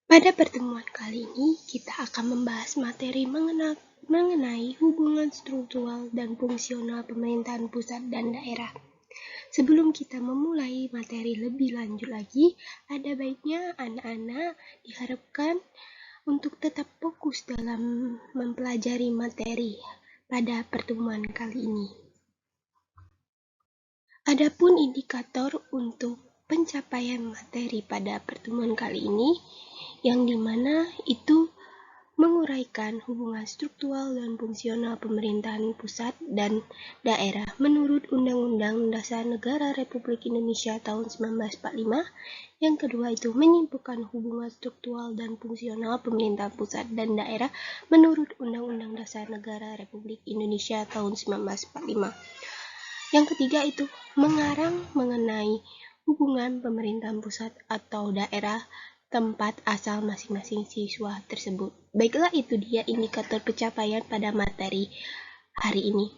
Pada pertemuan kali ini, kita akan membahas materi mengenai hubungan struktural dan fungsional pemerintahan pusat dan daerah. Sebelum kita memulai materi lebih lanjut lagi, ada baiknya anak-anak diharapkan untuk tetap fokus dalam mempelajari materi pada pertemuan kali ini. Adapun indikator untuk pencapaian materi pada pertemuan kali ini, yang dimana itu menguraikan hubungan struktural dan fungsional pemerintahan pusat dan daerah menurut Undang-Undang Dasar Negara Republik Indonesia tahun 1945. Yang kedua itu menyimpulkan hubungan struktural dan fungsional pemerintahan pusat dan daerah menurut Undang-Undang Dasar Negara Republik Indonesia tahun 1945. Yang ketiga itu mengarang mengenai hubungan pemerintahan pusat atau daerah tempat asal masing-masing siswa tersebut. Baiklah, itu dia indikator pencapaian pada materi hari ini.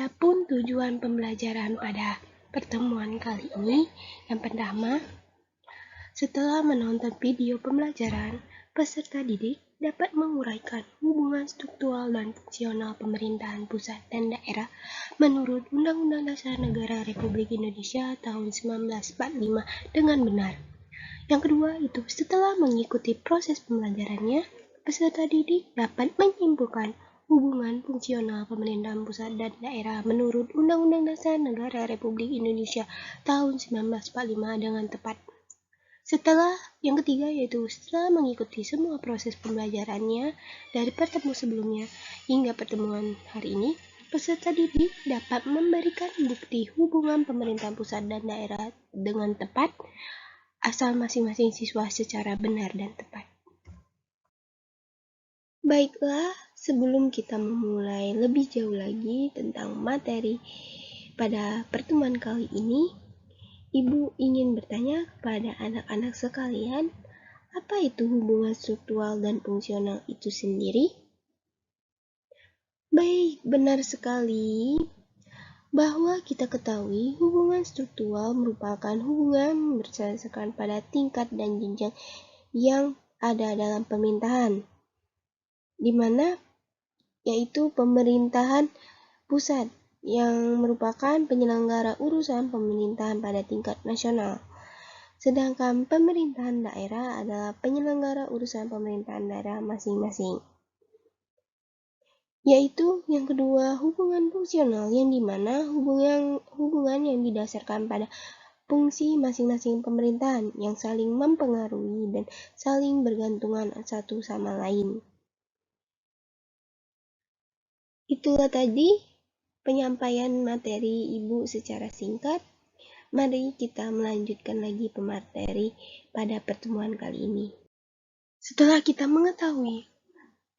Adapun tujuan pembelajaran pada pertemuan kali ini, yang pertama, setelah menonton video pembelajaran, peserta didik dapat menguraikan hubungan struktural dan fungsional pemerintahan pusat dan daerah menurut Undang-Undang Dasar Negara Republik Indonesia tahun 1945 dengan benar. Yang kedua itu, setelah mengikuti proses pembelajarannya, peserta didik dapat menyimpulkan hubungan fungsional pemerintahan pusat dan daerah menurut Undang-Undang Dasar Negara Republik Indonesia tahun 1945 dengan tepat. Setelah yang ketiga yaitu setelah mengikuti semua proses pembelajarannya dari pertemuan sebelumnya hingga pertemuan hari ini, peserta didik dapat memberikan bukti hubungan pemerintahan pusat dan daerah dengan tepat asal masing-masing siswa secara benar dan tepat. Baiklah, sebelum kita memulai lebih jauh lagi tentang materi pada pertemuan kali ini, Ibu ingin bertanya kepada anak-anak sekalian, apa itu hubungan struktural dan fungsional itu sendiri? Baik, benar sekali bahwa kita ketahui hubungan struktural merupakan hubungan berdasarkan pada tingkat dan jenjang yang ada dalam pemerintahan, di mana yaitu pemerintahan pusat yang merupakan penyelenggara urusan pemerintahan pada tingkat nasional. Sedangkan pemerintahan daerah adalah penyelenggara urusan pemerintahan daerah masing-masing. Yaitu yang kedua, hubungan fungsional yang dimana hubungan yang didasarkan pada fungsi masing-masing pemerintahan yang saling mempengaruhi dan saling bergantungan satu sama lain. Itulah tadi penyampaian materi Ibu secara singkat. Mari kita melanjutkan lagi pemateri pada pertemuan kali ini. Setelah kita mengetahui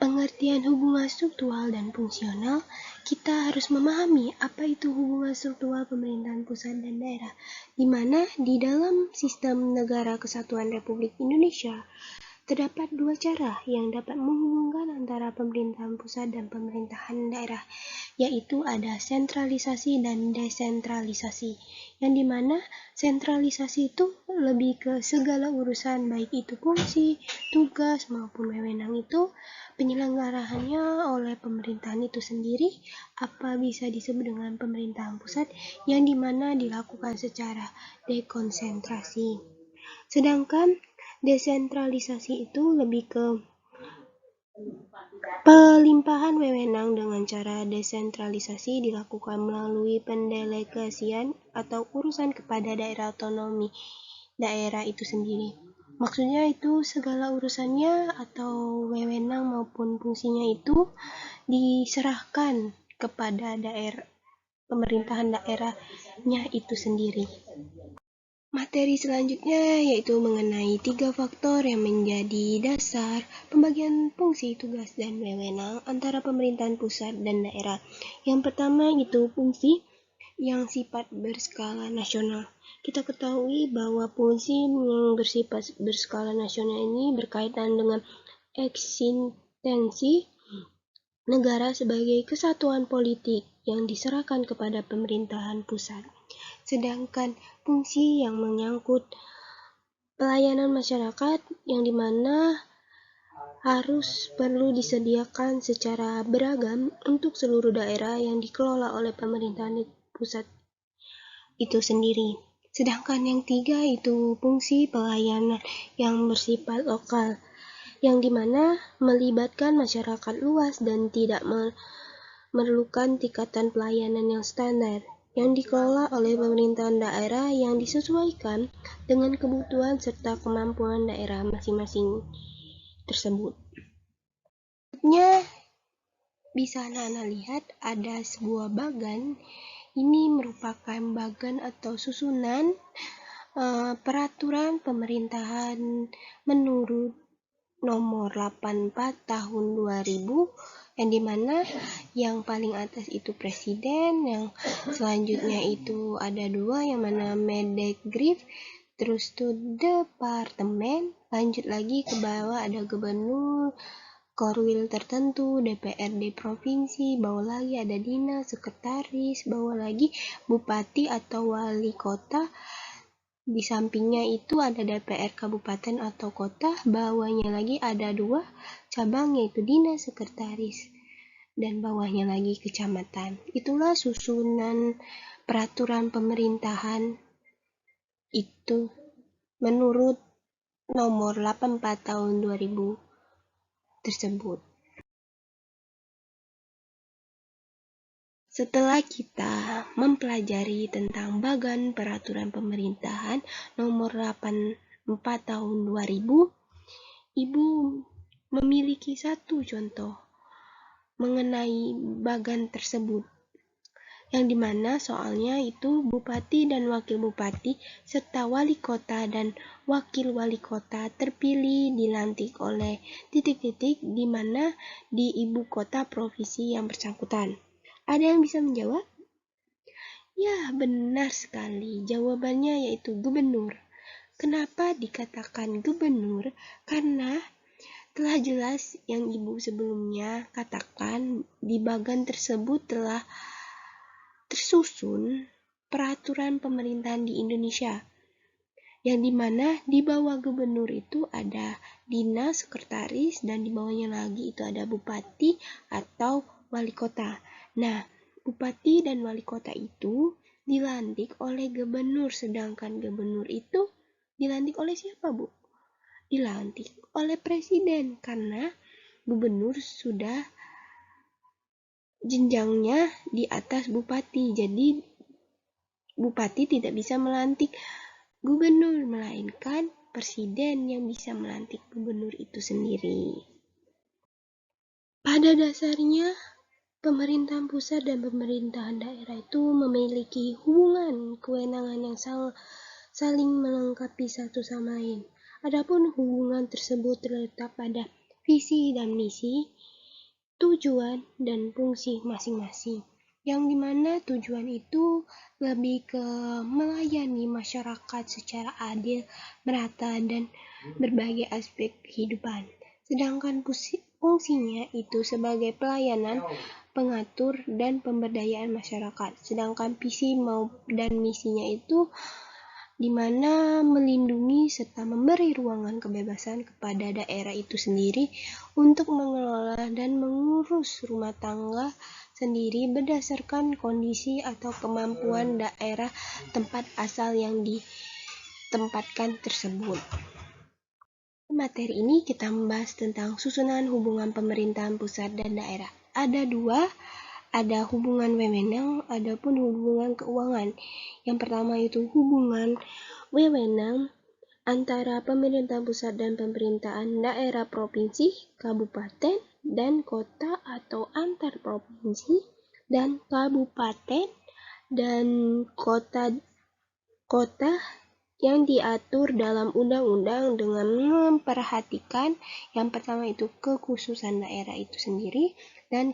pengertian hubungan struktural dan fungsional, kita harus memahami apa itu hubungan struktural pemerintahan pusat dan daerah, di mana di dalam sistem Negara Kesatuan Republik Indonesia terdapat dua cara yang dapat menghubungkan antara pemerintahan pusat dan pemerintahan daerah, yaitu ada sentralisasi dan desentralisasi, yang dimana sentralisasi itu lebih ke segala urusan baik itu fungsi, tugas maupun wewenang itu penyelenggaraannya oleh pemerintahan itu sendiri, apa bisa disebut dengan pemerintahan pusat, yang dimana dilakukan secara dekonsentrasi. Sedangkan desentralisasi itu lebih ke pelimpahan wewenang dengan cara desentralisasi dilakukan melalui pendelegasian atau urusan kepada daerah otonomi daerah itu sendiri. Maksudnya itu segala urusannya atau wewenang maupun fungsinya itu diserahkan kepada pemerintahan daerahnya itu sendiri. Materi selanjutnya yaitu mengenai 3 faktor yang menjadi dasar pembagian fungsi, tugas, dan wewenang antara pemerintahan pusat dan daerah. Yang pertama itu fungsi yang sifat berskala nasional. Kita ketahui bahwa fungsi yang bersifat berskala nasional ini berkaitan dengan eksistensi negara sebagai kesatuan politik yang diserahkan kepada pemerintahan pusat. Sedangkan fungsi yang menyangkut pelayanan masyarakat yang dimana harus perlu disediakan secara beragam untuk seluruh daerah yang dikelola oleh pemerintahan pusat itu sendiri. Sedangkan yang tiga itu fungsi pelayanan yang bersifat lokal, yang dimana melibatkan masyarakat luas dan tidak memerlukan tingkatan pelayanan yang standar, yang dikelola oleh pemerintahan daerah yang disesuaikan dengan kebutuhan serta kemampuan daerah masing-masing tersebut. Selanjutnya, bisa Nana lihat ada sebuah bagan. Ini merupakan bagan atau susunan peraturan pemerintahan menurut nomor 84 tahun 2000, yang dimana yang paling atas itu presiden, yang selanjutnya itu ada dua, yang mana Mendagri, terus tuh departemen, lanjut lagi ke bawah ada gubernur, korwil tertentu, DPRD provinsi, bawah lagi ada dinas, sekretaris, bawah lagi bupati atau wali kota, di sampingnya itu ada DPR kabupaten atau kota, bawahnya lagi ada dua cabang yaitu dinas, sekretaris, dan bawahnya lagi kecamatan. Itulah susunan peraturan pemerintahan itu menurut nomor 84 tahun 2000 tersebut. Setelah kita mempelajari tentang bagan peraturan pemerintahan nomor 84 tahun 2000, Ibu memiliki satu contoh mengenai bagan tersebut, yang dimana soalnya itu bupati dan wakil bupati serta wali kota dan wakil wali kota terpilih dilantik oleh titik-titik di mana di ibu kota provinsi yang bersangkutan. Ada yang bisa menjawab? Ya, benar sekali. Jawabannya yaitu gubernur. Kenapa dikatakan gubernur? Karena telah jelas yang Ibu sebelumnya katakan, di bagan tersebut telah tersusun peraturan pemerintahan di Indonesia, yang dimana di bawah gubernur itu ada dinas, sekretaris, dan di bawahnya lagi itu ada bupati atau wali kota. Nah, bupati dan wali kota itu dilantik oleh gubernur, sedangkan gubernur itu dilantik oleh siapa, Bu? Dilantik oleh presiden, karena gubernur sudah jenjangnya di atas bupati, jadi bupati tidak bisa melantik gubernur, melainkan presiden yang bisa melantik gubernur itu sendiri. Pada dasarnya, pemerintahan pusat dan pemerintahan daerah itu memiliki hubungan kewenangan yang saling melengkapi satu sama lain. Adapun hubungan tersebut terletak pada visi dan misi, tujuan dan fungsi masing-masing, yang dimana tujuan itu lebih ke melayani masyarakat secara adil, merata, dan berbagai aspek kehidupan. Sedangkan fungsinya itu sebagai pelayanan, pengatur, dan pemberdayaan masyarakat. Sedangkan visi dan misinya itu di mana melindungi serta memberi ruangan kebebasan kepada daerah itu sendiri untuk mengelola dan mengurus rumah tangga sendiri berdasarkan kondisi atau kemampuan daerah tempat asal yang ditempatkan tersebut. Materi ini kita membahas tentang susunan hubungan pemerintahan pusat dan daerah. Ada dua, ada hubungan wewenang, adapun hubungan keuangan. Yang pertama itu hubungan wewenang antara pemerintah pusat dan pemerintahan daerah provinsi, kabupaten, dan kota, atau antar provinsi dan kabupaten dan kota yang diatur dalam undang-undang dengan memperhatikan yang pertama itu kekhususan daerah itu sendiri dan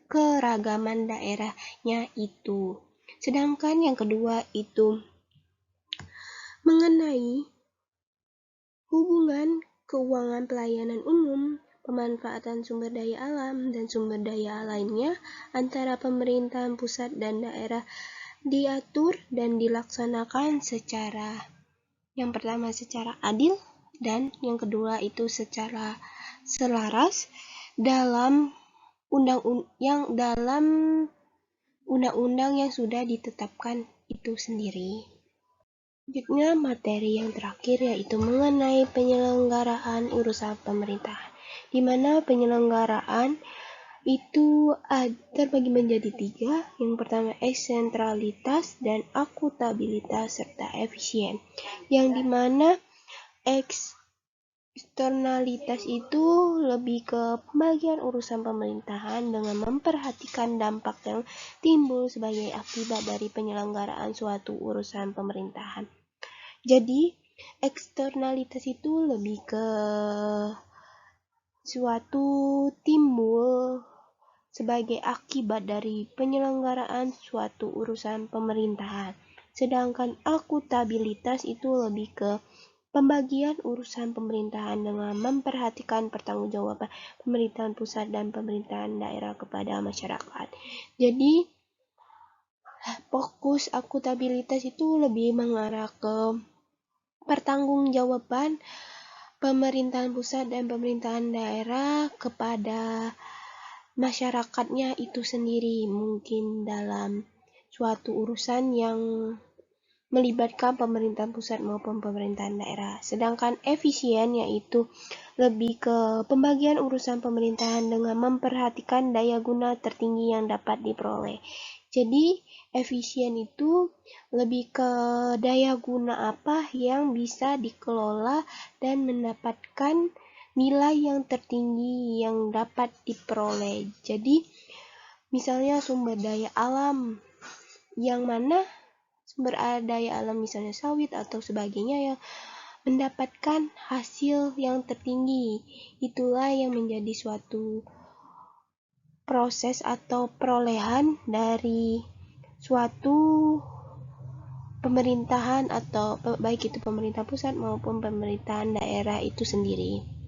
keragaman daerahnya itu. Sedangkan yang kedua itu mengenai hubungan keuangan pelayanan umum, pemanfaatan sumber daya alam, dan sumber daya lainnya antara pemerintahan pusat dan daerah diatur dan dilaksanakan secara Yang pertama secara adil, dan yang kedua itu secara selaras dalam undang-undang yang sudah ditetapkan itu sendiri. Selanjutnya materi yang terakhir yaitu mengenai penyelenggaraan urusan pemerintahan, di mana penyelenggaraan itu terbagi menjadi 3. Yang pertama eksentralitas dan akutabilitas serta efisien. Yang dimana eksternalitas itu lebih ke pembagian urusan pemerintahan dengan memperhatikan dampak yang timbul sebagai akibat dari penyelenggaraan suatu urusan pemerintahan. Jadi eksternalitas itu lebih ke suatu timbul sebagai akibat dari penyelenggaraan suatu urusan pemerintahan. Sedangkan akutabilitas itu lebih ke pembagian urusan pemerintahan dengan memperhatikan pertanggungjawaban pemerintahan pusat dan pemerintahan daerah kepada masyarakat. Jadi, fokus akutabilitas itu lebih mengarah ke pertanggungjawaban pemerintahan pusat dan pemerintahan daerah kepada masyarakatnya itu sendiri, mungkin dalam suatu urusan yang melibatkan pemerintahan pusat maupun pemerintahan daerah. Sedangkan efisien yaitu lebih ke pembagian urusan pemerintahan dengan memperhatikan daya guna tertinggi yang dapat diperoleh. Jadi efisien itu lebih ke daya guna apa yang bisa dikelola dan mendapatkan nilai yang tertinggi yang dapat diperoleh. Jadi, misalnya sumber daya alam, yang mana sumber daya alam misalnya sawit atau sebagainya yang mendapatkan hasil yang tertinggi. Itulah yang menjadi suatu proses atau perolehan dari suatu pemerintahan atau baik itu pemerintah pusat maupun pemerintahan daerah itu sendiri.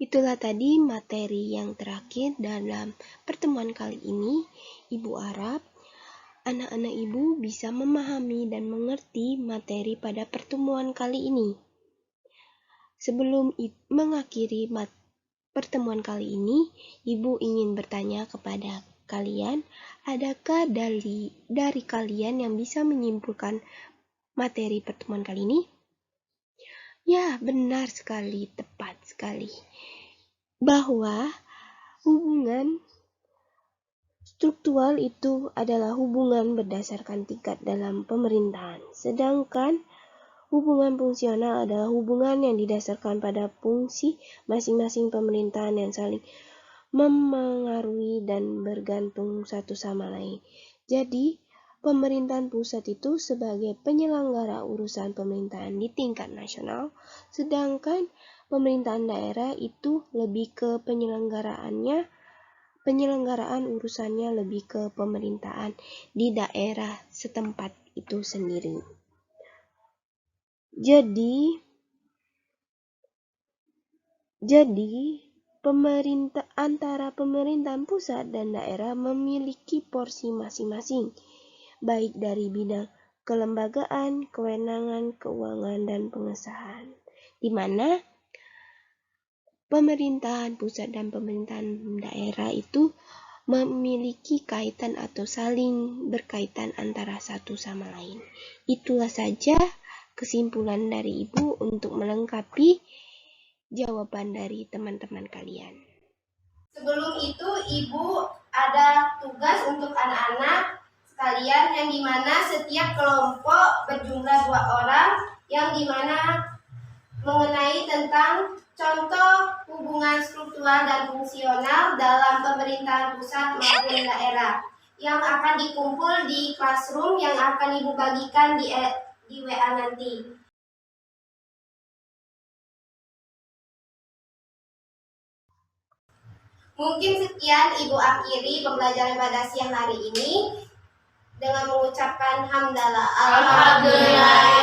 Itulah tadi materi yang terakhir dalam pertemuan kali ini. Ibu harap anak-anak ibu bisa memahami dan mengerti materi pada pertemuan kali ini. Sebelum mengakhiri pertemuan kali ini, ibu ingin bertanya kepada kalian, adakah dari kalian yang bisa menyimpulkan materi pertemuan kali ini? Ya, benar sekali, tepat sekali. Bahwa hubungan struktural itu adalah hubungan berdasarkan tingkat dalam pemerintahan. Sedangkan hubungan fungsional adalah hubungan yang didasarkan pada fungsi masing-masing pemerintahan yang saling memengaruhi dan bergantung satu sama lain. Jadi, pemerintahan pusat itu sebagai penyelenggara urusan pemerintahan di tingkat nasional, sedangkan pemerintahan daerah itu lebih ke penyelenggaraan urusannya lebih ke pemerintahan di daerah setempat itu sendiri. Jadi antara pemerintahan pusat dan daerah memiliki porsi masing-masing, baik dari bidang kelembagaan, kewenangan, keuangan, dan pengesahan, di mana pemerintahan pusat dan pemerintahan daerah itu memiliki kaitan atau saling berkaitan antara satu sama lain. Itulah saja kesimpulan dari Ibu untuk melengkapi jawaban dari teman-teman kalian. Sebelum itu, Ibu ada tugas untuk anak-anak sekalian yang dimana setiap kelompok berjumlah 2 orang, yang dimana mengenai tentang contoh hubungan struktural dan fungsional dalam pemerintahan pusat maupun daerah yang akan dikumpul di classroom yang akan Ibu bagikan di WA nanti. Mungkin sekian Ibu akhiri pembelajaran pada siang hari ini dengan mengucapkan hamdalah. Alhamdulillah.